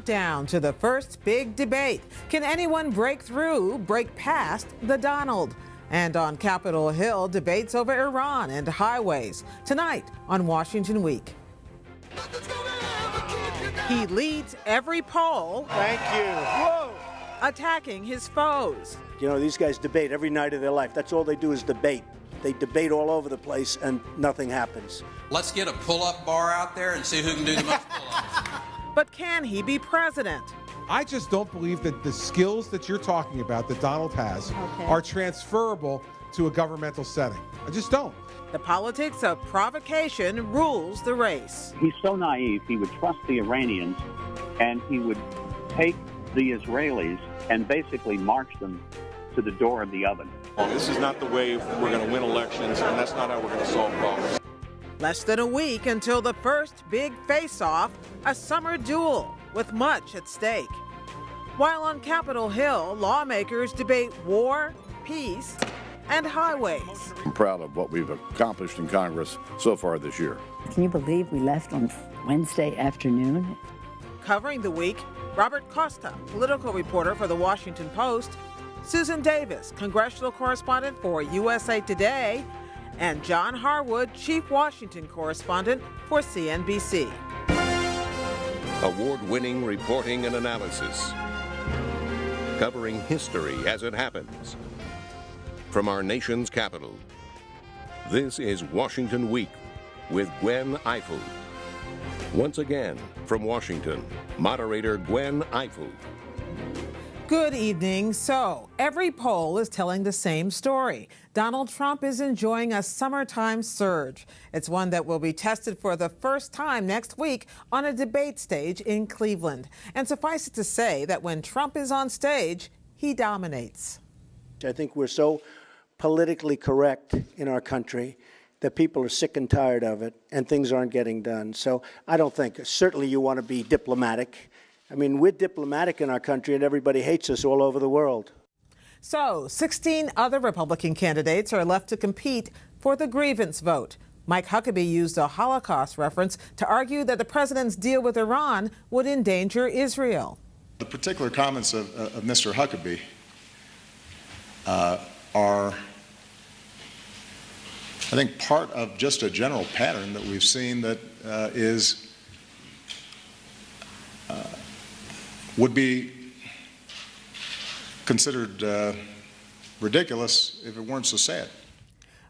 countdown to the first big debate. Can anyone break past the Donald? And on Capitol Hill, debates over Iran and highways. Tonight on Washington Week. He leads every poll. Thank you. Whoa. Attacking his foes. You know, these guys debate every night of their life. That's all they do is debate. They debate all over the place and nothing happens. Let's get a pull-up bar out there and see who can do the most pull-ups. But can he be president? I just don't believe that the skills that you're talking about that Donald has are transferable to a governmental setting. I just don't. The politics of provocation rules the race. He's so naive, he would trust the Iranians and he would take the Israelis and basically march them to the door of the oven. This is not the way we're going to win elections, and that's not how we're going to solve problems. Less than a week until the first big face-off, a summer duel with much at stake. While on Capitol Hill, lawmakers debate war, peace, and highways. I'm proud of what we've accomplished in Congress so far this year. Can you believe we left on Wednesday afternoon? Covering the week, Robert Costa, political reporter for The Washington Post, Susan Davis, congressional correspondent for USA Today, and John Harwood, chief Washington correspondent for CNBC. Award-winning reporting and analysis, covering history as it happens. From our nation's capital, this is Washington Week with Gwen Ifill. Once again, from Washington, moderator Gwen Ifill. Good evening. So, every poll is telling the same story. Donald Trump is enjoying a summertime surge. It's one that will be tested for the first time next week on a debate stage in Cleveland. And suffice it to say that when Trump is on stage, he dominates. I think we're so politically correct in our country that people are sick and tired of it and things aren't getting done. So I don't think, certainly you want to be diplomatic. I mean, we're diplomatic in our country and everybody hates us all over the world. So 16 other Republican candidates are left to compete for the grievance vote. Mike Huckabee used a Holocaust reference to argue that the president's deal with Iran would endanger Israel. The particular comments of Mr. Huckabee are, I think, part of just a general pattern that we've seen that would be considered ridiculous if it weren't so sad.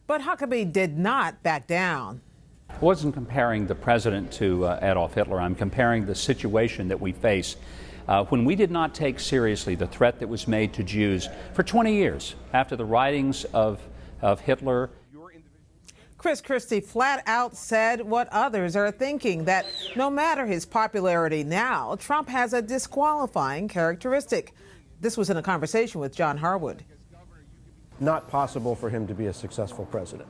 But Huckabee did not back down. I wasn't comparing the president to Adolf Hitler. I'm comparing the situation that we face when we did not take seriously the threat that was made to Jews for 20 years after the writings of Hitler. Chris Christie flat out said what others are thinking, that no matter his popularity now, Trump has a disqualifying characteristic. This was in a conversation with John Harwood. Not possible for him to be a successful president.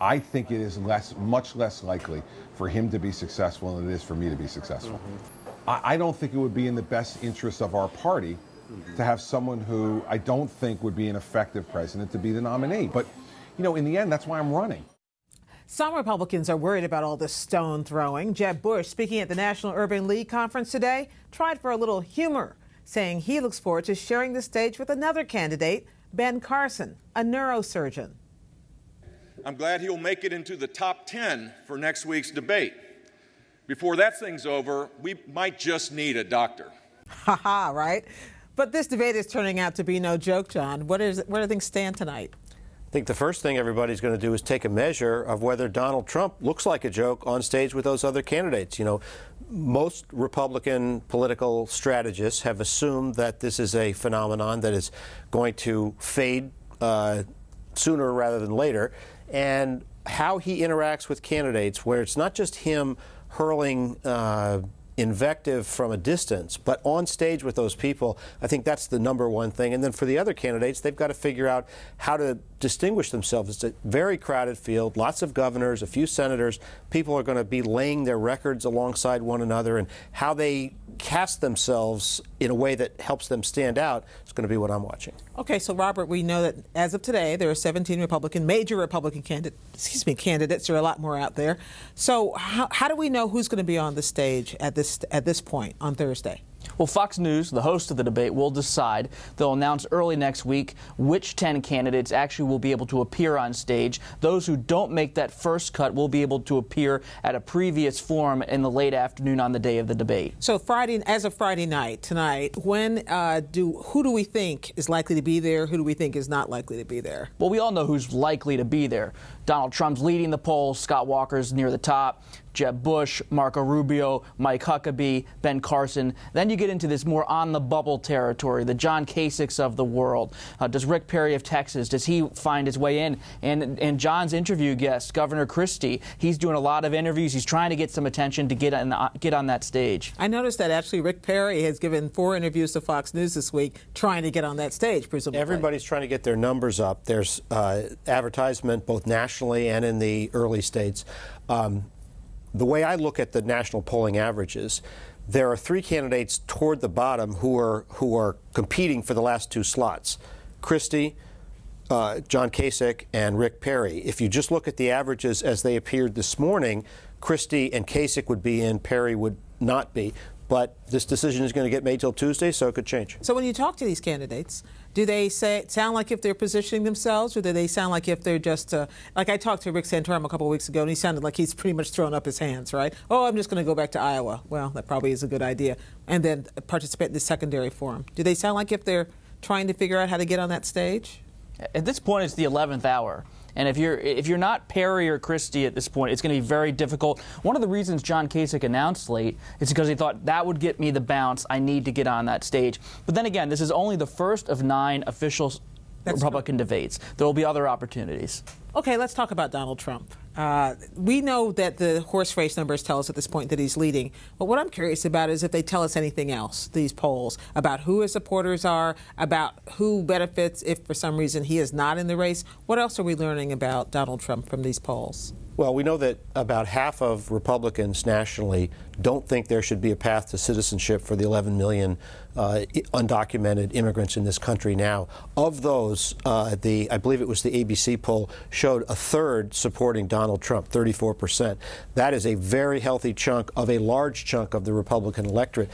I think it is much less likely for him to be successful than it is for me to be successful. I don't think it would be in the best interest of our party to have someone who I don't think would be an effective president to be the nominee. But, you know, in the end, that's why I'm running. Some Republicans are worried about all this stone throwing. Jeb Bush, speaking at the National Urban League conference today, tried for a little humor, saying he looks forward to sharing the stage with another candidate, Ben Carson, a neurosurgeon. I'm glad he'll make it into the top 10 for next week's debate. Before that thing's over, we might just need a doctor. Ha ha, right? But this debate is turning out to be no joke, John. Where do things stand tonight? I think the first thing everybody's going to do is take a measure of whether Donald Trump looks like a joke on stage with those other candidates. You know, most Republican political strategists have assumed that this is a phenomenon that is going to fade sooner rather than later. And how he interacts with candidates, where it's not just him hurling invective from a distance, but on stage with those people, I think that's the number one thing. And then for the other candidates, they've got to figure out how to distinguish themselves. It's a very crowded field, lots of governors, a few senators. People are going to be laying their records alongside one another, and how they cast themselves in a way that helps them stand out is going to be what I'm watching. Okay, so Robert, we know that as of today, there are 17 major Republican candidates. There are a lot more out there. So how do we know who's going to be on the stage at this point on Thursday? Well, Fox News, the host of the debate, will decide. They'll announce early next week which 10 candidates actually will be able to appear on stage. Those who don't make that first cut will be able to appear at a previous forum in the late afternoon on the day of the debate. So as of Friday night, tonight, who do we think is likely to be there? Who do we think is not likely to be there? Well, we all know who's likely to be there. Donald Trump's leading the polls. Scott Walker's near the top. Jeb Bush, Marco Rubio, Mike Huckabee, Ben Carson. Then you get into this more on-the-bubble territory, the John Kasichs of the world. Does Rick Perry of Texas, does he find his way in? And John's interview guest, Governor Christie, he's doing a lot of interviews. He's trying to get some attention to get on that stage. I noticed that actually Rick Perry has given 4 interviews to Fox News this week trying to get on that stage, presumably. Everybody's trying to get their numbers up. There's advertisement both nationally and in the early states. The way I look at the national polling averages, there are 3 candidates toward the bottom who are competing for the last 2 slots: Christie, John Kasich, and Rick Perry. If you just look at the averages as they appeared this morning, Christie and Kasich would be in, Perry would not be. But this decision is going to get made till Tuesday, so it could change. So when you talk to these candidates, do they sound like if they're positioning themselves, or do they sound like if they're just, like I talked to Rick Santorum a couple of weeks ago, and he sounded like he's pretty much thrown up his hands, right? Oh, I'm just going to go back to Iowa. Well, that probably is a good idea. And then participate in the secondary forum. Do they sound like if they're trying to figure out how to get on that stage? At this point, it's the 11th hour. And if you're not Perry or Christie at this point, it's going to be very difficult. One of the reasons John Kasich announced late is because he thought that would get me the bounce. I need to get on that stage. But then again, this is only the first of 9 official Republican debates. There will be other opportunities. Okay, let's talk about Donald Trump. We know that the horse race numbers tell us at this point that he's leading. But what I'm curious about is if they tell us anything else, these polls, about who his supporters are, about who benefits if for some reason he is not in the race. What else are we learning about Donald Trump from these polls? Well, we know that about half of Republicans nationally don't think there should be a path to citizenship for the 11 million undocumented immigrants in this country now. Of those, I believe it was the ABC poll, showed a third supporting Donald Trump, 34%. That is a very healthy chunk of a large chunk of the Republican electorate.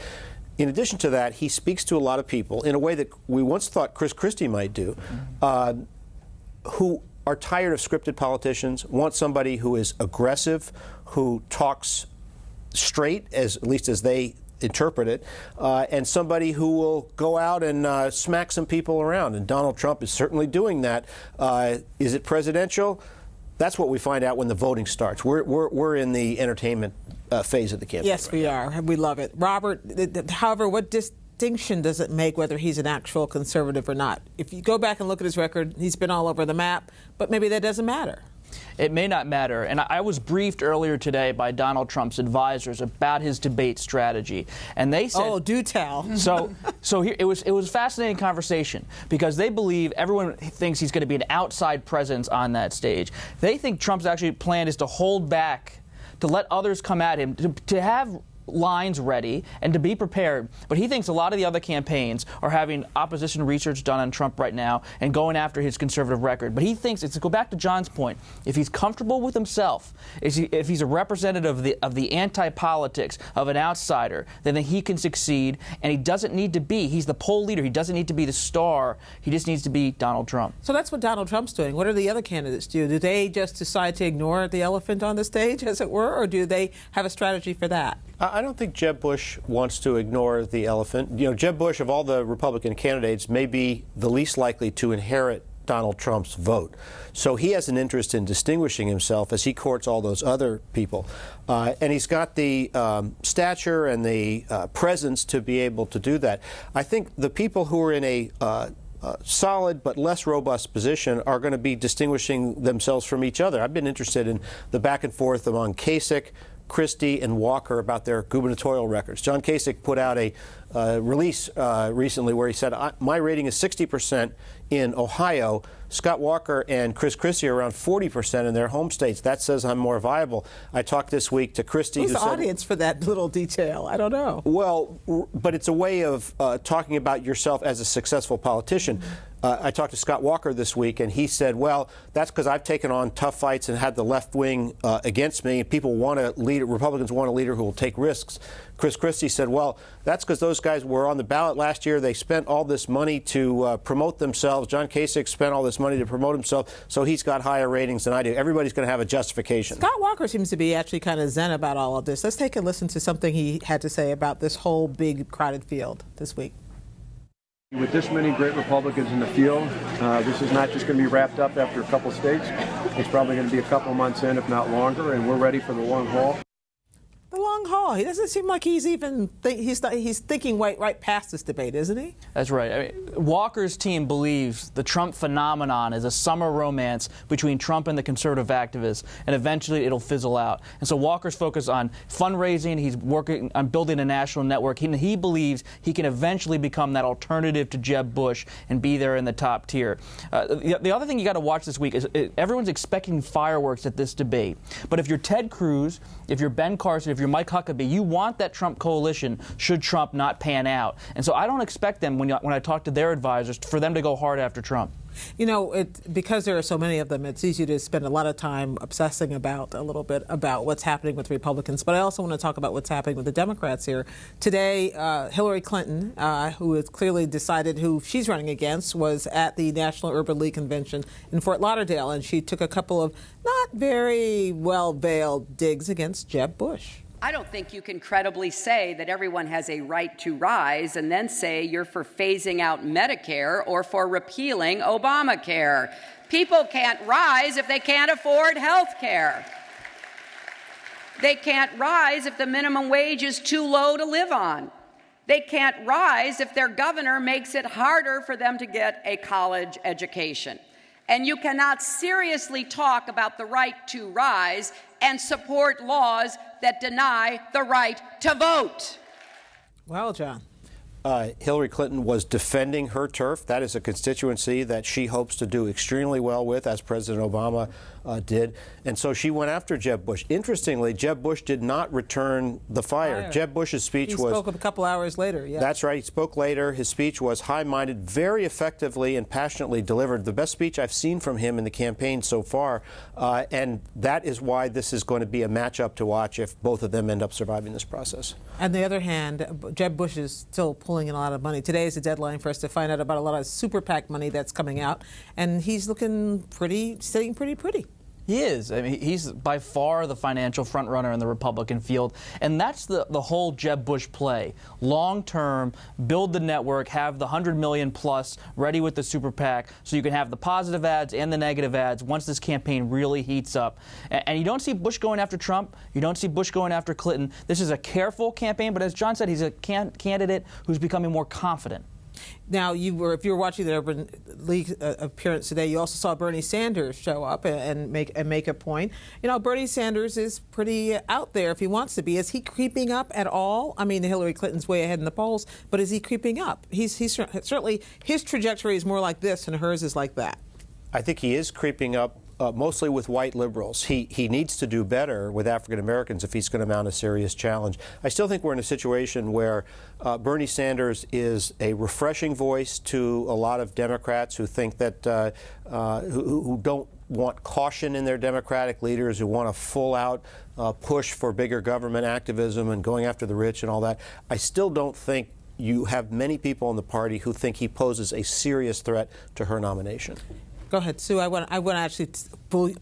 In addition to that, he speaks to a lot of people in a way that we once thought Chris Christie might do, who are tired of scripted politicians, want somebody who is aggressive, who talks straight, at least as they interpret it, and somebody who will go out and smack some people around. And Donald Trump is certainly doing that. Is it presidential? That's what we find out when the voting starts. We're in the entertainment phase of the campaign. Yes, we are. We love it. Robert, however, what distinction does it make whether he's an actual conservative or not? If you go back and look at his record, he's been all over the map, but maybe that doesn't matter. It may not matter. And I was briefed earlier today by Donald Trump's advisors about his debate strategy. And they said... Oh, do tell. So here, it was a fascinating conversation because they believe everyone thinks he's going to be an outside presence on that stage. They think Trump's actually plan is to hold back, to let others come at him, to have lines ready and to be prepared. But he thinks a lot of the other campaigns are having opposition research done on Trump right now and going after his conservative record. But he thinks, to go back to John's point, if he's comfortable with himself, if he's a representative of the anti-politics of an outsider, then he can succeed. And he doesn't need to be. He's the poll leader. He doesn't need to be the star. He just needs to be Donald Trump. So that's what Donald Trump's doing. What are the other candidates do? Do they just decide to ignore the elephant on the stage, as it were, or do they have a strategy for that? I don't think Jeb Bush wants to ignore the elephant. You know, Jeb Bush, of all the Republican candidates, may be the least likely to inherit Donald Trump's vote. So he has an interest in distinguishing himself as he courts all those other people. And he's got the stature and the presence to be able to do that. I think the people who are in a solid but less robust position are going to be distinguishing themselves from each other. I've been interested in the back and forth among Kasich, Christie, and Walker about their gubernatorial records. John Kasich put out a release recently where he said, my rating is 60% in Ohio. Scott Walker and Chris Christie are around 40% in their home states. That says I'm more viable. I talked this week to Christie, who's who the said, audience for that little detail? I don't know. Well, but it's a way of talking about yourself as a successful politician. I talked to Scott Walker this week, and he said, well, that's because I've taken on tough fights and had the left wing against me. People want a leader, Republicans want a leader who will take risks. Chris Christie said, well, that's because those guys were on the ballot last year. They spent all this money to promote themselves. John Kasich spent all this money to promote himself, so he's got higher ratings than I do. Everybody's going to have a justification. Scott Walker seems to be actually kind of zen about all of this. Let's take a listen to something he had to say about this whole big crowded field this week. With this many great Republicans in the field, this is not just going to be wrapped up after a couple states. It's probably going to be a couple months in, if not longer, and we're ready for the long haul. The long haul. He doesn't seem like he's even he's thinking right past this debate, isn't he? That's right. I mean, Walker's team believes the Trump phenomenon is a summer romance between Trump and the conservative activists, and eventually it'll fizzle out. And so Walker's focused on fundraising. He's working on building a national network. He believes he can eventually become that alternative to Jeb Bush and be there in the top tier. The other thing you got to watch this week is everyone's expecting fireworks at this debate. But if you're Ted Cruz, if you're Ben Carson, if you're Mike Huckabee, you want that Trump coalition should Trump not pan out. And so I don't expect them, when I talk to their advisors, for them to go hard after Trump. You know, because there are so many of them, it's easy to spend a lot of time obsessing about a little bit about what's happening with Republicans. But I also want to talk about what's happening with the Democrats here. Today, Hillary Clinton, who has clearly decided who she's running against, was at the National Urban League Convention in Fort Lauderdale, and she took a couple of not very well-veiled digs against Jeb Bush. I don't think you can credibly say that everyone has a right to rise and then say you're for phasing out Medicare or for repealing Obamacare. People can't rise if they can't afford health care. They can't rise if the minimum wage is too low to live on. They can't rise if their governor makes it harder for them to get a college education. And you cannot seriously talk about the right to rise and support laws that deny the right to vote. Well, John. Hillary Clinton was defending her turf. That is a constituency that she hopes to do extremely well with, as President Obama did. And so she went after Jeb Bush. Interestingly, Jeb Bush did not return the fire. Jeb Bush's speech he spoke a couple hours later. Yeah. That's right. He spoke later. His speech was high-minded, very effectively and passionately delivered. The best speech I've seen from him in the campaign so far. And that is why this is going to be a matchup to watch if both of them end up surviving this process. On the other hand, Jeb Bush is still pulling in a lot of money. Today is the deadline for us to find out about a lot of super PAC money that's coming out, and he's looking sitting pretty. He is. I mean, he's by far the financial front runner in the Republican field. And that's the whole Jeb Bush play. Long term, build the network, have the 100 million plus ready with the super PAC so you can have the positive ads and the negative ads once this campaign really heats up. And you don't see Bush going after Trump. You don't see Bush going after Clinton. This is a careful campaign, but as John said, he's a candidate who's becoming more confident. Now, if you were watching the Urban League appearance today, you also saw Bernie Sanders show up and make a point. You know, Bernie Sanders is pretty out there if he wants to be. Is he creeping up at all? I mean, Hillary Clinton's way ahead in the polls, but is he creeping up? He's certainly, his trajectory is more like this and hers is like that. I think he is creeping up. Mostly with white liberals. He needs to do better with African Americans if he's going to mount a serious challenge. I still think we're in a situation where Bernie Sanders is a refreshing voice to a lot of Democrats who think that who don't want caution in their Democratic leaders, who want a full-out push for bigger government activism and going after the rich and all that. I still don't think you have many people in the party who think he poses a serious threat to her nomination. Go ahead, Sue. I want to actually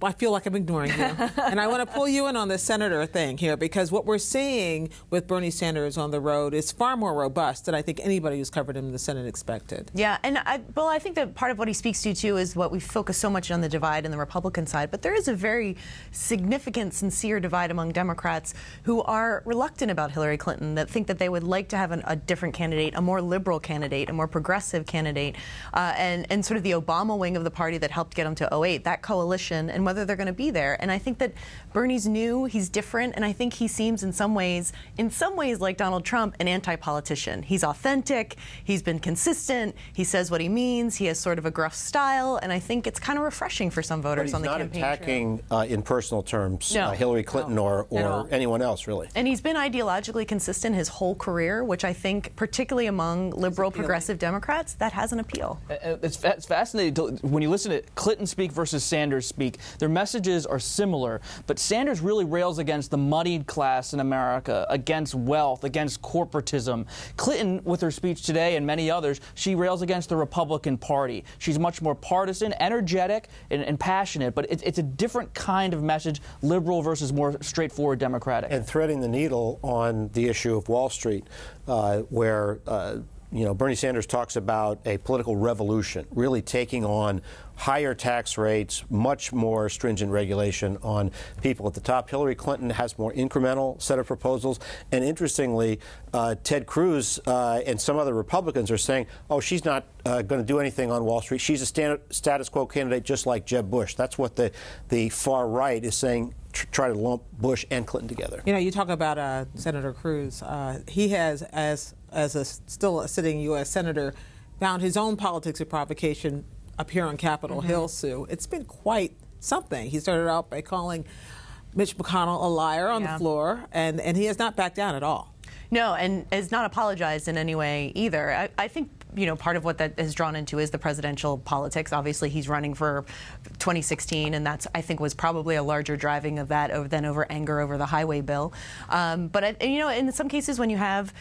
I feel like I'm ignoring you. And I want to pull you in on the senator thing here, because what we're seeing with Bernie Sanders on the road is far more robust than I think anybody who's covered him in the Senate expected. Yeah, and I think that part of what he speaks to, too, is what we focus so much on the divide in the Republican side. But there is a very significant, sincere divide among Democrats who are reluctant about Hillary Clinton, that think that they would like to have a different candidate, a more liberal candidate, a more progressive candidate, and sort of the Obama wing of the party that helped get him to 2008. That coalition position and whether they're going to be there. And I think that Bernie's new, he's different, and I think he seems in some ways like Donald Trump, an anti-politician. He's authentic, he's been consistent, he says what he means, he has sort of a gruff style, and I think it's kind of refreshing for some voters on the campaign trail. But he's not attacking in personal terms Hillary Clinton or anyone else, really. And he's been ideologically consistent his whole career, which I think, particularly among liberal progressive Democrats, that has an appeal. It's fascinating when you listen to Clinton speak versus Sanders speak. Their messages are similar, but Sanders really rails against the moneyed class in America, against wealth, against corporatism. Clinton, with her speech today and many others, she rails against the Republican Party. She's much more partisan, energetic, and passionate, but it's a different kind of message, liberal versus more straightforward Democratic. And threading the needle on the issue of Wall Street, where Bernie Sanders talks about a political revolution, really taking on higher tax rates, much more stringent regulation on people at the top. Hillary Clinton has more incremental set of proposals. And interestingly, Ted Cruz and some other Republicans are saying, oh, she's not going to do anything on Wall Street. She's a status quo candidate just like Jeb Bush. That's what the far right is saying. Try to lump Bush and Clinton together. You talk about Senator Cruz. He has, as still a sitting U.S. senator, found his own politics of provocation up here on Capitol Hill, Sue. It's been quite something. He started out by calling Mitch McConnell a liar on the floor, and he has not backed down at all. No, and has not apologized in any way either. I think part of what that is drawn into is the presidential politics. Obviously, he's running for 2016, and that's, I think, was probably a larger driving of that than over anger over the highway bill. But in some cases, when you have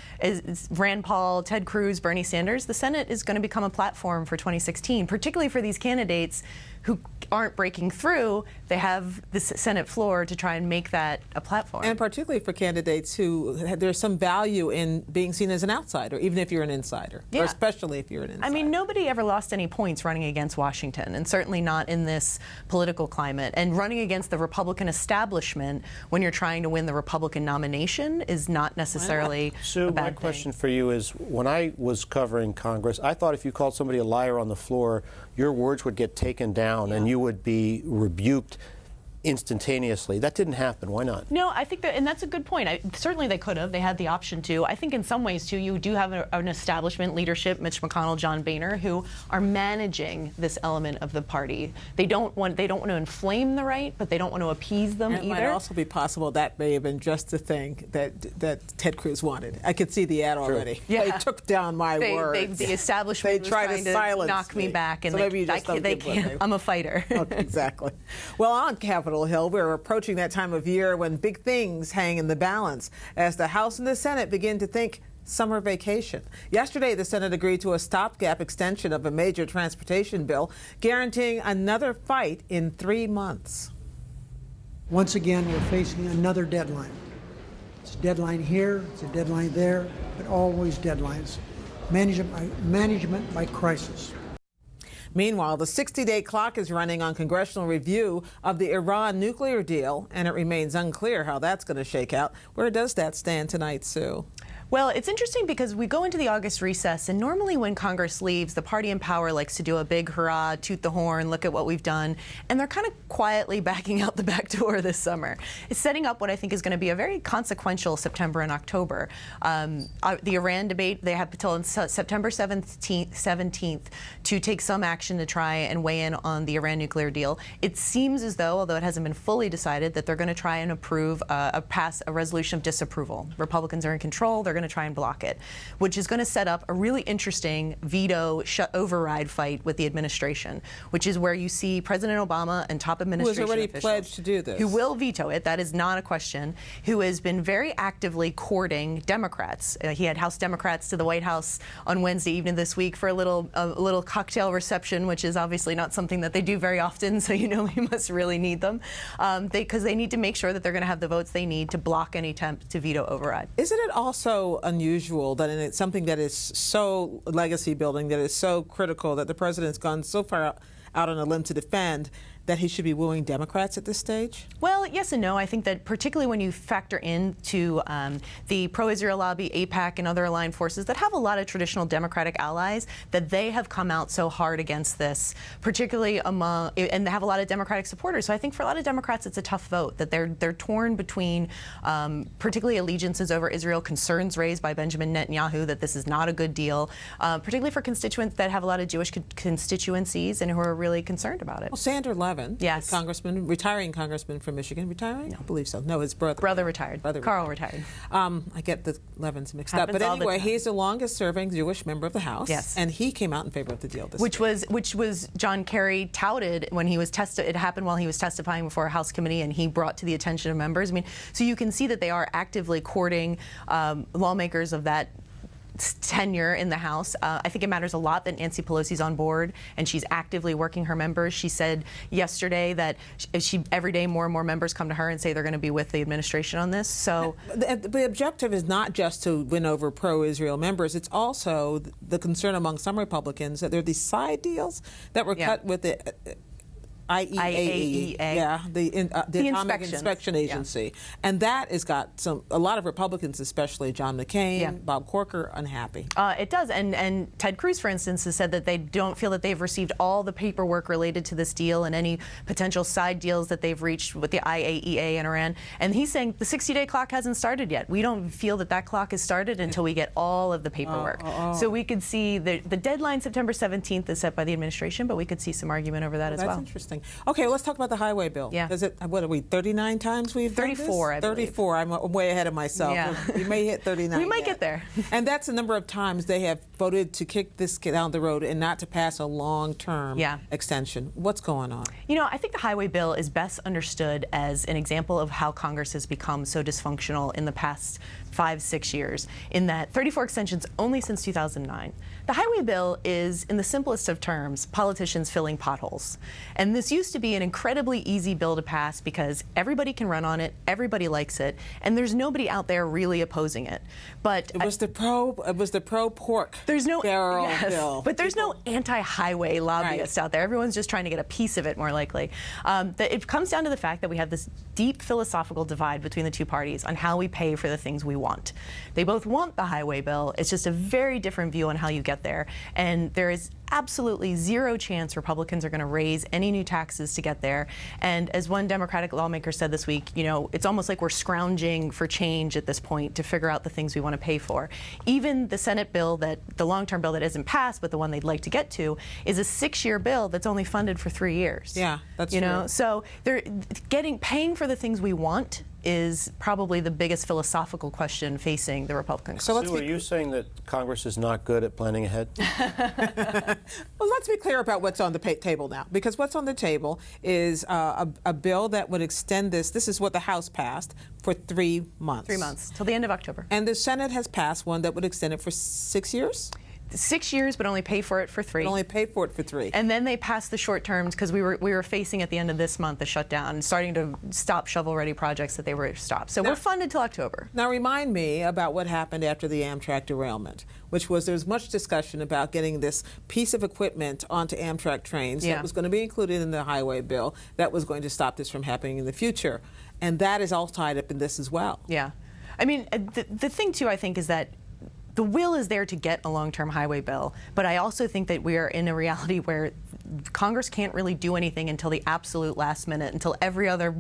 Rand Paul, Ted Cruz, Bernie Sanders, the Senate is going to become a platform for 2016, particularly for these candidates who aren't breaking through. They have the Senate floor to try and make that a platform. And particularly for candidates who there's some value in being seen as an outsider, even if you're an insider, or especially if you're an insider. I mean, nobody ever lost any points running against Washington, and certainly not in this political climate. And running against the Republican establishment when you're trying to win the Republican nomination is not necessarily Sue, a bad my question for you is, when I was covering Congress, I thought if you called somebody a liar on the floor, your words would get taken down and you would be rebuked instantaneously. That didn't happen. Why not? No, I think that, and that's a good point. Certainly they could have. They had the option to. I think in some ways, too, you do have an establishment leadership, Mitch McConnell, John Boehner, who are managing this element of the party. They don't want to inflame the right, but they don't want to appease them either. It might also be possible that may have been just the thing that Ted Cruz wanted. I could see the ad already. Yeah. They took down my words. The establishment they tried was to trying to knock me back, and so maybe you just they can't. I'm a fighter. Okay, exactly. Well, on Capitol Hill, we're approaching that time of year when big things hang in the balance as the House and the Senate begin to think summer vacation. Yesterday, the Senate agreed to a stopgap extension of a major transportation bill, guaranteeing another fight in 3 months. Once again, we're facing another deadline. It's a deadline here, it's a deadline there, but always deadlines. Management by crisis. Meanwhile, the 60-day clock is running on congressional review of the Iran nuclear deal, and it remains unclear how that's going to shake out. Where does that stand tonight, Sue? Well, it's interesting because we go into the August recess, and normally when Congress leaves, the party in power likes to do a big hurrah, toot the horn, look at what we've done, and they're kind of quietly backing out the back door this summer. It's setting up what I think is going to be a very consequential September and October. The Iran debate, they have until September 17th to take some action to try and weigh in on the Iran nuclear deal. It seems as though, although it hasn't been fully decided, that they're going to try and pass a resolution of disapproval. Republicans are in control. They're going to try and block it, which is going to set up a really interesting veto override fight with the administration, which is where you see President Obama and top administration officials, who has already pledged to do this, who will veto it. That is not a question. Who has been very actively courting Democrats. He had House Democrats to the White House on Wednesday evening this week for a little cocktail reception, which is obviously not something that they do very often. So he must really need them, because they need to make sure that they're going to have the votes they need to block any attempt to veto override. Isn't it also unusual that it's something that is so legacy building, that is so critical, that the president's gone so far out on a limb to defend, that he should be wooing Democrats at this stage? Well, yes and no. I think that particularly when you factor into the pro-Israel lobby, AIPAC, and other aligned forces that have a lot of traditional Democratic allies, that they have come out so hard against this, particularly among, and they have a lot of Democratic supporters. So I think for a lot of Democrats, it's a tough vote, that they're torn between particularly allegiances over Israel, concerns raised by Benjamin Netanyahu that this is not a good deal, particularly for constituents that have a lot of Jewish constituencies and who are really concerned about it. Well, Sander Levin, yes, congressman, retiring congressman from Michigan, retiring? No. I believe so. No, his brother. Brother retired. Carl retired. I get the Levins mixed Happens up. But all anyway, the time. he's the longest-serving Jewish member of the House. Yes. And he came out in favor of the deal this week. Which was John Kerry touted when he was it happened while he was testifying before a House committee, and he brought to the attention of members. I mean, so you can see that they are actively courting lawmakers of that tenure in the House. I think it matters a lot that Nancy Pelosi's on board and she's actively working her members. She said yesterday that every day more and more members come to her and say they're going to be with the administration on this. So the objective is not just to win over pro-Israel members. It's also the concern among some Republicans that there are these side deals that were cut with the IAEA, the Atomic Inspection Agency, and that has got a lot of Republicans, especially John McCain, Bob Corker, unhappy. It does, and Ted Cruz, for instance, has said that they don't feel that they've received all the paperwork related to this deal and any potential side deals that they've reached with the IAEA and Iran. And he's saying the 60-day clock hasn't started yet. We don't feel that that clock has started until we get all of the paperwork. So we could see the deadline, September 17th, is set by the administration, but we could see some argument over that as well. That's interesting. Okay, let's talk about the highway bill. Yeah. Does it, what are we, 39 times we've 34, done this? 34. I'm way ahead of myself. Yeah. We may hit 39 We might yet. get there. And that's the number of times they have voted to kick this down the road and not to pass a long-term extension. What's going on? You know, I think the highway bill is best understood as an example of how Congress has become so dysfunctional in the past 5-6 years, in that 34 extensions only since 2009. The highway bill is, in the simplest of terms, politicians filling potholes. And this used to be an incredibly easy bill to pass because everybody can run on it, everybody likes it, and there's nobody out there really opposing it. But it was the pro pork. There's no barrel bill. But there's no anti-highway lobbyist out there. Everyone's just trying to get a piece of it, more likely. It comes down to the fact that we have this deep philosophical divide between the two parties on how we pay for the things we want. They both want the highway bill. It's just a very different view on how you get there. And there is absolutely zero chance Republicans are going to raise any new taxes to get there. And as one Democratic lawmaker said this week, you know, it's almost like we're scrounging for change at this point to figure out the things we want to pay for. Even the Senate bill, the long-term bill that isn't passed, but the one they'd like to get to, is a 6-year bill that's only funded for 3 years. Yeah, that's true. You know, so they're paying for the things we want is probably the biggest philosophical question facing the Republicans. So are you saying that Congress is not good at planning ahead? Well, let's be clear about what's on the table now, because what's on the table is a bill that would extend this. This is what the House passed for 3 months. 3 months, till the end of October. And the Senate has passed one that would extend it for 6 years? 6 years, but only pay for it for 3. Only pay for it for 3. And then they passed the short terms because we were facing at the end of this month the shutdown and starting to stop shovel-ready projects that they were stopped. So we're funded till October. Now remind me about what happened after the Amtrak derailment, which was there was much discussion about getting this piece of equipment onto Amtrak trains that was going to be included in the highway bill that was going to stop this from happening in the future. And that is all tied up in this as well. Yeah. I mean, the thing, too, I think, is that the will is there to get a long-term highway bill, but I also think that we are in a reality where Congress can't really do anything until the absolute last minute, until every other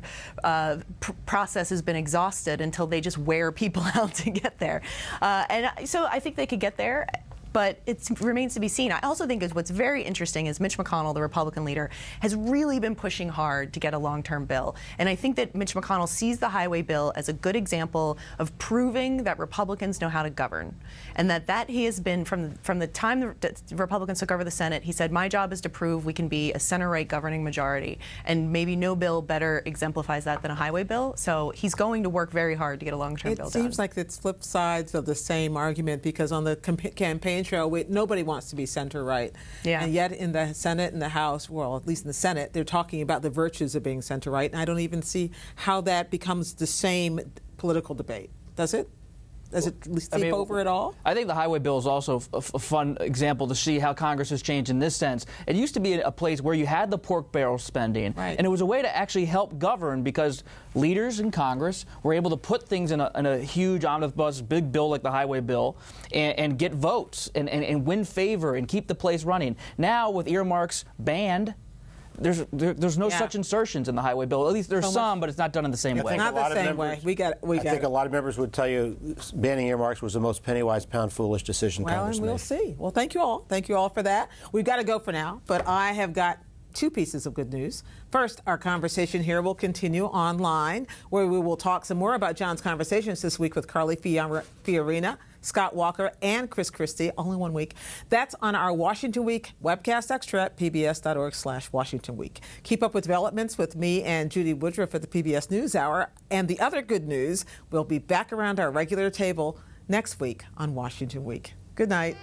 process has been exhausted, until they just wear people out to get there. And so I think they could get there, but it remains to be seen. I also think what's very interesting is Mitch McConnell, the Republican leader, has really been pushing hard to get a long-term bill. And I think that Mitch McConnell sees the highway bill as a good example of proving that Republicans know how to govern. And that he has been, from the time the Republicans took over the Senate, he said, my job is to prove we can be a center-right governing majority. And maybe no bill better exemplifies that than a highway bill. So he's going to work very hard to get a long-term bill done. It seems like it's flip sides of the same argument, because on the campaign trail, nobody wants to be center-right. Yeah. And yet in the Senate and the House, well, at least in the Senate, they're talking about the virtues of being center-right. And I don't even see how that becomes the same political debate. Does it? Does it sleep over at all? I think the highway bill is also a fun example to see how Congress has changed in this sense. It used to be a place where you had the pork barrel spending, and it was a way to actually help govern because leaders in Congress were able to put things in a huge omnibus, big bill like the highway bill, and get votes and win favor and keep the place running. Now, with earmarks banned, there's no such insertions in the highway bill. At least there's some, but it's not done in the same way. Not the same way. I think a lot of members would tell you banning earmarks was the most penny-wise, pound-foolish decision Congress made. Well, and we'll see. Well, thank you all. Thank you all for that. We've got to go for now, but I have got two pieces of good news. First, our conversation here will continue online, where we will talk some more about John's conversations this week with Carly Fiorina, Scott Walker, and Chris Christie, all in 1 week. That's on our Washington Week webcast extra at pbs.org/Washington Week. Keep up with developments with me and Judy Woodruff at the PBS NewsHour. And the other good news, we'll be back around our regular table next week on Washington Week. Good night.